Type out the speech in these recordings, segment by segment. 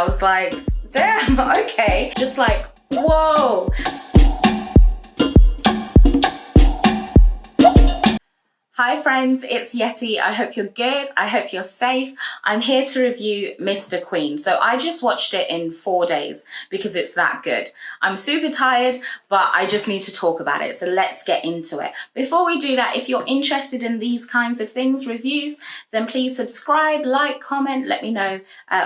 I was like, damn, okay. Just like, whoa. Hi friends, it's Yeti. I hope you're good. I hope you're safe. I'm here to review Mr. Queen. So I just watched it in 4 days because it's that good. I'm super tired, but I just need to talk about it. So let's get into it. Before we do that, if you're interested in these kinds of things, reviews, then please subscribe, like, comment, let me know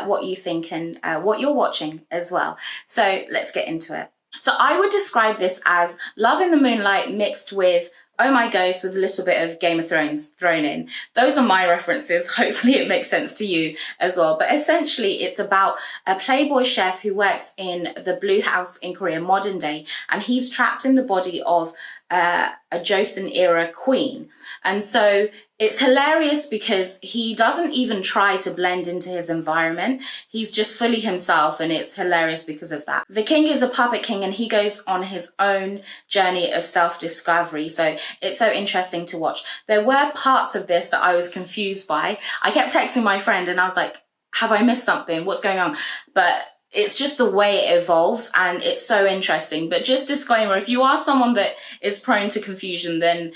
what you think and what you're watching as well. So let's get into it. So I would describe this as Love in the Moonlight mixed with Oh My Ghost with a little bit of Game of Thrones thrown in. Those are my references. Hopefully it makes sense to you as well. But essentially it's about a playboy chef who works in the Blue House in Korea, modern day, and he's trapped in the body of a Joseon era queen. And so it's hilarious because he doesn't even try to blend into his environment. He's just fully himself, and it's hilarious because of that. The king is a puppet king and he goes on his own journey of self-discovery. So it's so interesting to watch. There were parts of this that I was confused by. I kept texting my friend and I was like, have I missed something? What's going on? But it's just the way it evolves and it's so interesting. But just disclaimer, if you are someone that is prone to confusion, then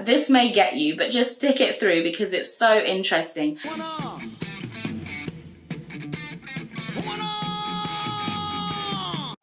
this may get you, but just stick it through because it's so interesting.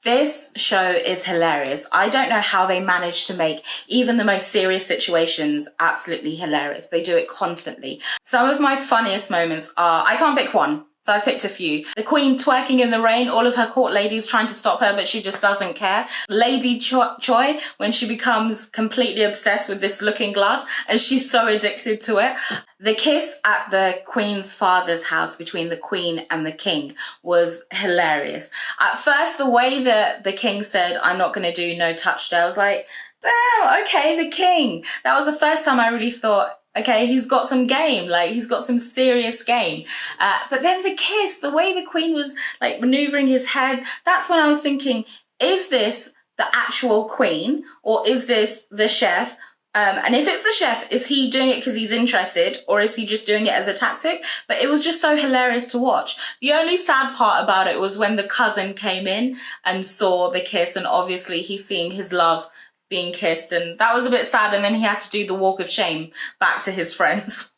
This show is hilarious. I don't know how they manage to make even the most serious situations absolutely hilarious. They do it constantly. Some of my funniest moments are, I can't pick one, so I've picked a few. The queen twerking in the rain, all of her court ladies trying to stop her, but she just doesn't care. Lady Choi, when she becomes completely obsessed with this looking glass and she's so addicted to it. The kiss at the queen's father's house between the queen and the king was hilarious. At first, the way that the king said, I'm not gonna do no touch day, I was like, damn, okay, the king. That was the first time I really thought, okay, he's got some game, like he's got some serious game. But then the kiss, the way the queen was like maneuvering his head, that's when I was thinking, is this the actual queen or is this the chef? And if it's the chef, is he doing it because he's interested or is he just doing it as a tactic? But it was just so hilarious to watch. The only sad part about it was when the cousin came in and saw the kiss, and obviously he's seeing his love being kissed, and that was a bit sad, and then he had to do the walk of shame back to his friends.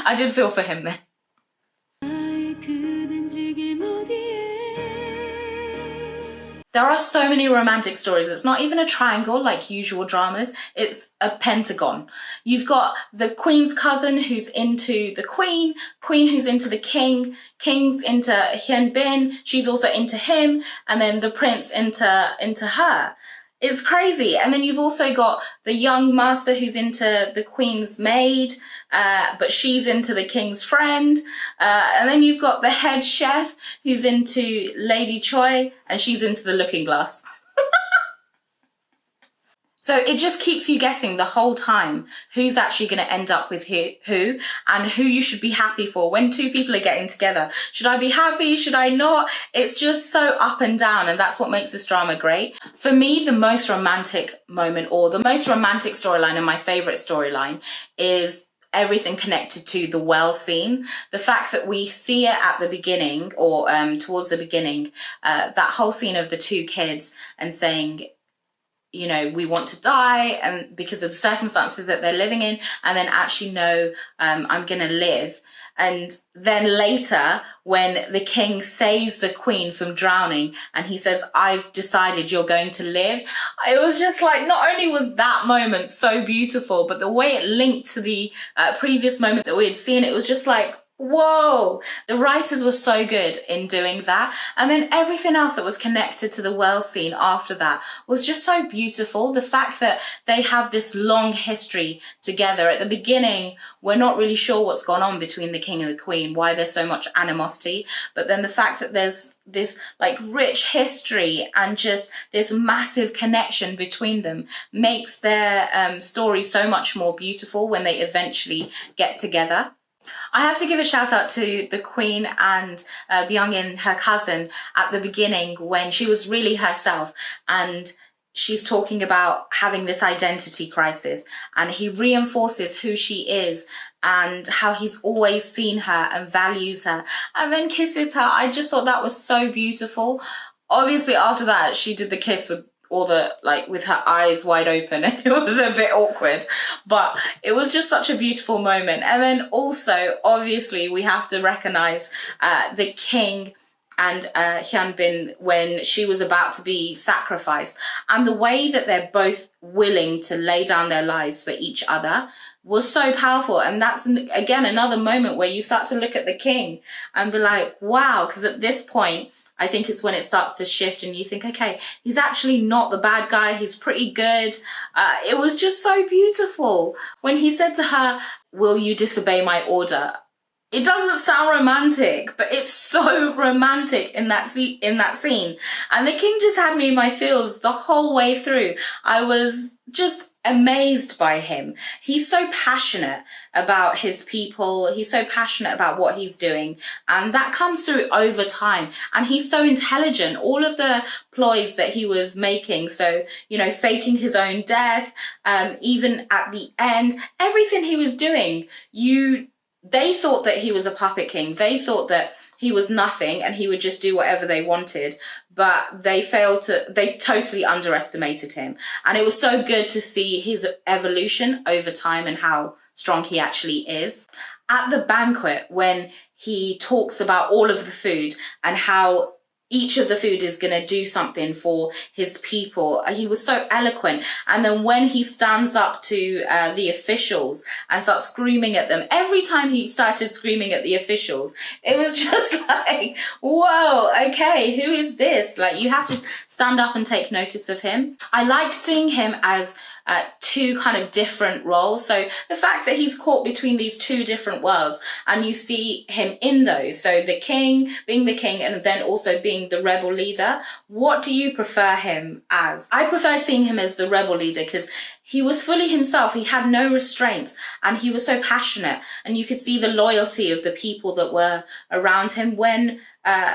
I did feel for him there. There are so many romantic stories. It's not even a triangle like usual dramas. It's a pentagon. You've got the queen's cousin who's into the queen, queen who's into the king, king's into Hyun Bin, she's also into him, and then the prince into her. It's crazy. And then you've also got the young master who's into the queen's maid, but she's into the king's friend. And then you've got the head chef who's into Lady Choi and she's into the looking glass. So it just keeps you guessing the whole time who's actually going to end up with who and who you should be happy for when two people are getting together. Should I be happy? Should I not? It's just so up and down, and that's what makes this drama great. For me, the most romantic moment or the most romantic storyline and my favorite storyline is everything connected to the well scene. The fact that we see it at the beginning or towards the beginning, that whole scene of the two kids and saying, you know, we want to die and because of the circumstances that they're living in, and then actually no, I'm gonna live. And then later when the king saves the queen from drowning and he says, I've decided you're going to live, it was just like, not only was that moment so beautiful, but the way it linked to the previous moment that we had seen, it was just like, whoa, the writers were so good in doing that. And then everything else that was connected to the well scene after that was just so beautiful. The fact that they have this long history together. At the beginning, we're not really sure what's gone on between the king and the queen, why there's so much animosity. But then the fact that there's this like rich history and just this massive connection between them makes their story so much more beautiful when they eventually get together. I have to give a shout out to the queen and Byeong-in, her cousin, at the beginning when she was really herself and she's talking about having this identity crisis, and he reinforces who she is and how he's always seen her and values her, and then kisses her. I just thought that was so beautiful. Obviously, after that, she did the kiss with all the, like, with her eyes wide open, and it was a bit awkward, but it was just such a beautiful moment. And then also, obviously, we have to recognize the king and Hyun Bin when she was about to be sacrificed, and the way that they're both willing to lay down their lives for each other was so powerful. And that's, again, another moment where you start to look at the king and be like, wow, because at this point, I think it's when it starts to shift and you think, okay, he's actually not the bad guy. He's pretty good. It was just so beautiful. When he said to her, will you disobey my order? It doesn't sound romantic, but it's so romantic in that scene. And the king just had me in my feels the whole way through. I was just amazed by him. He's so passionate about his people. He's so passionate about what he's doing. And that comes through over time. And he's so intelligent. All of the ploys that he was making, so, you know, faking his own death, even at the end, everything he was doing, they thought that he was a puppet king. They thought that he was nothing and he would just do whatever they wanted. But they totally underestimated him. And it was so good to see his evolution over time and how strong he actually is. At the banquet, when he talks about all of the food and how each of the food is going to do something for his people, he was so eloquent. And then when he stands up to the officials and starts screaming at them, every time he started screaming at the officials, it was just like, whoa, okay, who is this? Like, you have to stand up and take notice of him. I liked seeing him as two kind of different roles. So the fact that he's caught between these two different worlds and you see him in those. So the king, being the king, and then also being the rebel leader. What do you prefer him as? I preferred seeing him as the rebel leader because he was fully himself. He had no restraints and he was so passionate, and you could see the loyalty of the people that were around him when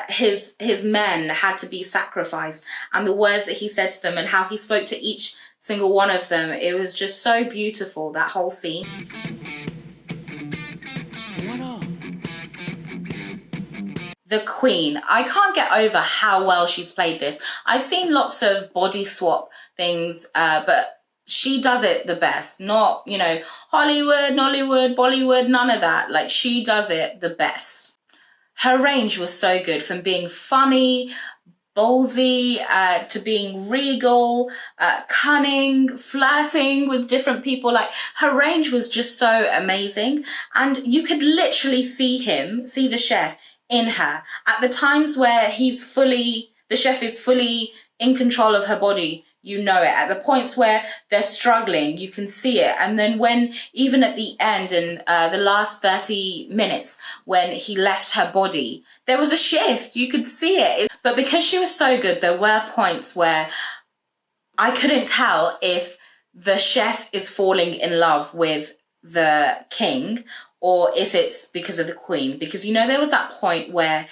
his men had to be sacrificed, and the words that he said to them and how he spoke to each single one of them. It was just so beautiful, that whole scene. The Queen. I can't get over how well she's played this. I've seen lots of body swap things, but she does it the best. Not, you know, Hollywood, Nollywood, Bollywood, none of that. Like, she does it the best. Her range was so good, from being funny, ballsy, to being regal, cunning, flirting with different people. Like, her range was just so amazing. And you could literally see the chef in her. At the times where the chef is fully in control of her body, you know it. At the points where they're struggling, you can see it. And then when, even at the end, in the last 30 minutes, when he left her body, there was a shift. You could see it. But because she was so good, there were points where I couldn't tell if the chef is falling in love with the king or if it's because of the queen. Because, you know, there was that point where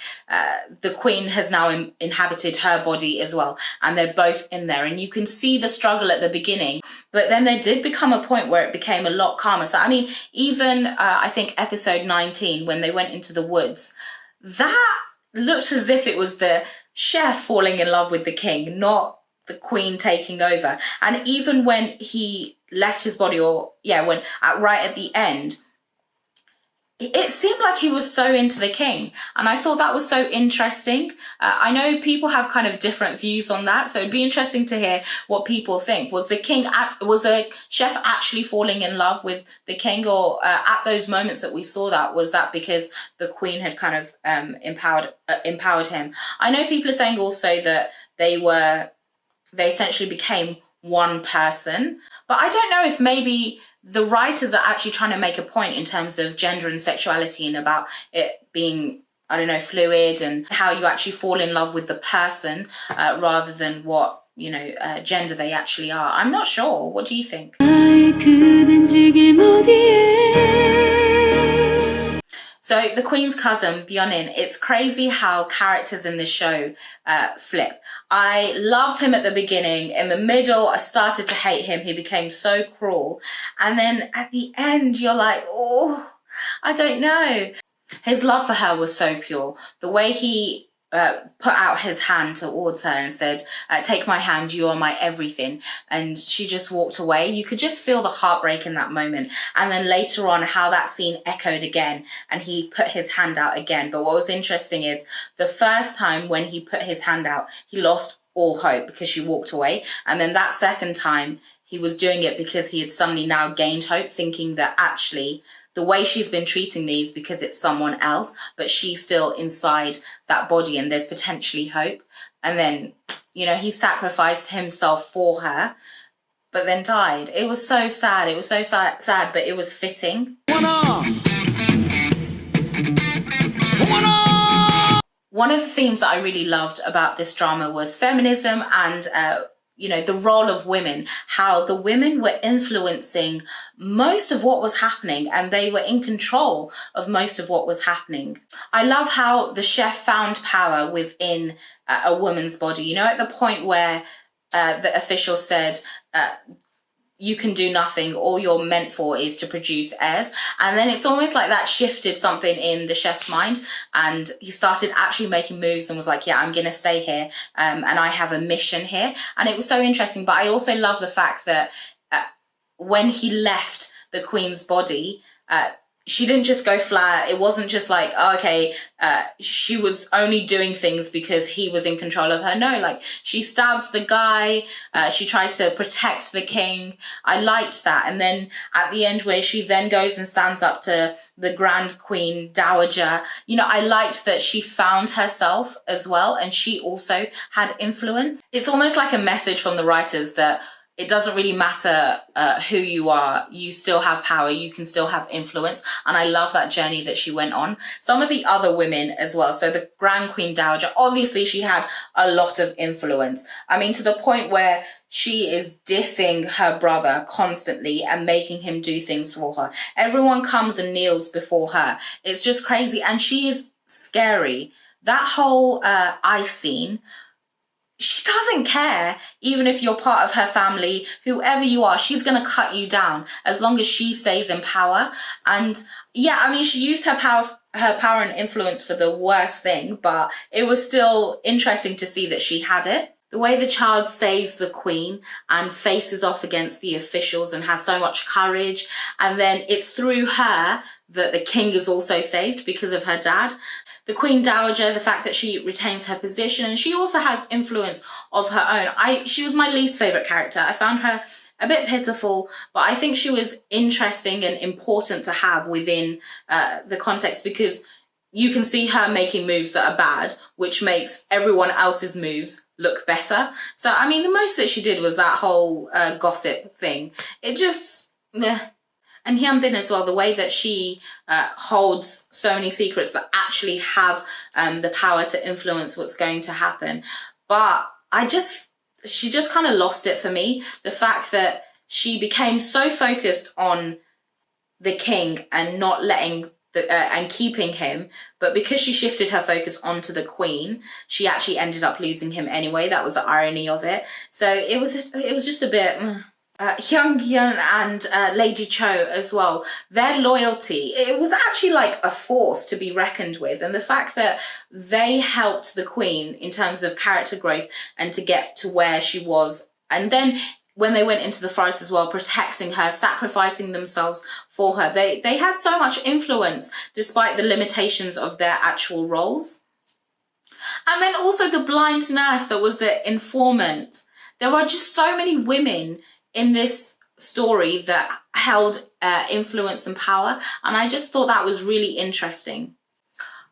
the queen has now inhabited her body as well, and they're both in there, and you can see the struggle at the beginning. But then there did become a point where it became a lot calmer. So, I mean, even I think episode 19, when they went into the woods, that looked as if it was the chef falling in love with the king, not the queen taking over. And even when he left his body, right at the end, it seemed like he was so into the king. And I thought that was so interesting. I know people have kind of different views on that, so it'd be interesting to hear what people think. Was the chef actually falling in love with the king, or at those moments that we saw that, was that because the queen had kind of empowered him? I know people are saying also that they essentially became one person, but I don't know if maybe the writers are actually trying to make a point in terms of gender and sexuality, and about it being, I don't know, fluid, and how you actually fall in love with the person rather than what, you know, gender they actually are. I'm not sure. What do you think? So the Queen's cousin, Byeong-in, it's crazy how characters in this show flip. I loved him at the beginning. In the middle, I started to hate him. He became so cruel. And then at the end, you're like, oh, I don't know. His love for her was so pure. The way he put out his hand towards her and said, take my hand, you are my everything. And she just walked away. You could just feel the heartbreak in that moment. And then later on, how that scene echoed again and he put his hand out again. But what was interesting is the first time when he put his hand out, he lost all hope because she walked away. And then that second time, he was doing it because he had suddenly now gained hope, thinking that actually the way she's been treating me is because it's someone else, but she's still inside that body and there's potentially hope. And then, you know, he sacrificed himself for her, but then died. It was so sad. It was so sad, but it was fitting. One of the themes that I really loved about this drama was feminism and you know, the role of women, how the women were influencing most of what was happening and they were in control of most of what was happening. I love how the chef found power within a woman's body, you know, at the point where the official said, you can do nothing, all you're meant for is to produce heirs. And then it's almost like that shifted something in the chef's mind and he started actually making moves and was like, yeah, I'm gonna stay here and I have a mission here. And it was so interesting. But I also love the fact that when he left the Queen's body, she didn't just go flat. It wasn't just like, oh, okay, she was only doing things because he was in control of her. No, like she stabbed the guy. She tried to protect the king. I liked that. And then at the end where she then goes and stands up to the Grand Queen Dowager, you know, I liked that she found herself as well. And she also had influence. It's almost like a message from the writers that it doesn't really matter who you are, you still have power, you can still have influence. And I love that journey that she went on. Some of the other women as well. So the Grand Queen Dowager, obviously she had a lot of influence. I mean, to the point where she is dissing her brother constantly and making him do things for her. Everyone comes and kneels before her. It's just crazy. And she is scary. That whole ice scene, she doesn't care, even if you're part of her family, whoever you are, she's going to cut you down as long as she stays in power. And yeah, I mean, she used her power and influence for the worst thing, but it was still interesting to see that she had it. The way the child saves the Queen and faces off against the officials and has so much courage. And then it's through her that the king is also saved because of her dad. The Queen Dowager, the fact that she retains her position and she also has influence of her own. She was my least favourite character. I found her a bit pitiful, but I think she was interesting and important to have within the context because you can see her making moves that are bad, which makes everyone else's moves look better. So, I mean, the most that she did was that whole gossip thing. It just, meh. And Hyun Bin as well, the way that she holds so many secrets that actually have the power to influence what's going to happen. But she just kind of lost it for me. The fact that she became so focused on the king and not letting and keeping him, but because she shifted her focus onto the Queen, she actually ended up losing him anyway. That was the irony of it. So it was just a bit. Hyung-yeon and Lady Cho as well, their loyalty, it was actually like a force to be reckoned with. And the fact that they helped the Queen in terms of character growth and to get to where she was. And then when they went into the forest as well, protecting her, sacrificing themselves for her. They had so much influence despite the limitations of their actual roles. And then also the blind nurse that was the informant. There were just so many women in this story that held influence and power. And I just thought that was really interesting.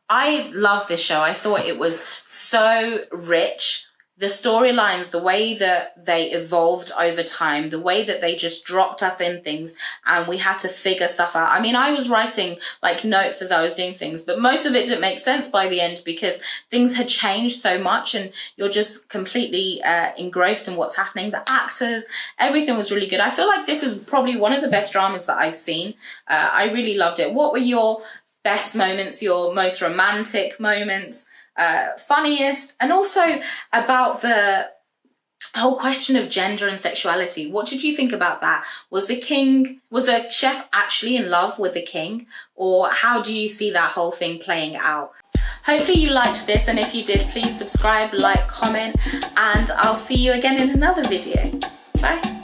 I love this show. I thought it was so rich. The storylines, the way that they evolved over time, the way that they just dropped us in things and we had to figure stuff out. I mean, I was writing like notes as I was doing things, but most of it didn't make sense by the end because things had changed so much and you're just completely engrossed in what's happening. The actors, everything was really good. I feel like this is probably one of the best dramas that I've seen. I really loved it. What were your best moments, your most romantic moments, funniest, and also about the whole question of gender and sexuality. What did you think about that? Was the chef actually in love with the king, or how do you see that whole thing playing out? Hopefully you liked this, and if you did, please subscribe, like, comment, and I'll see you again in another video. Bye.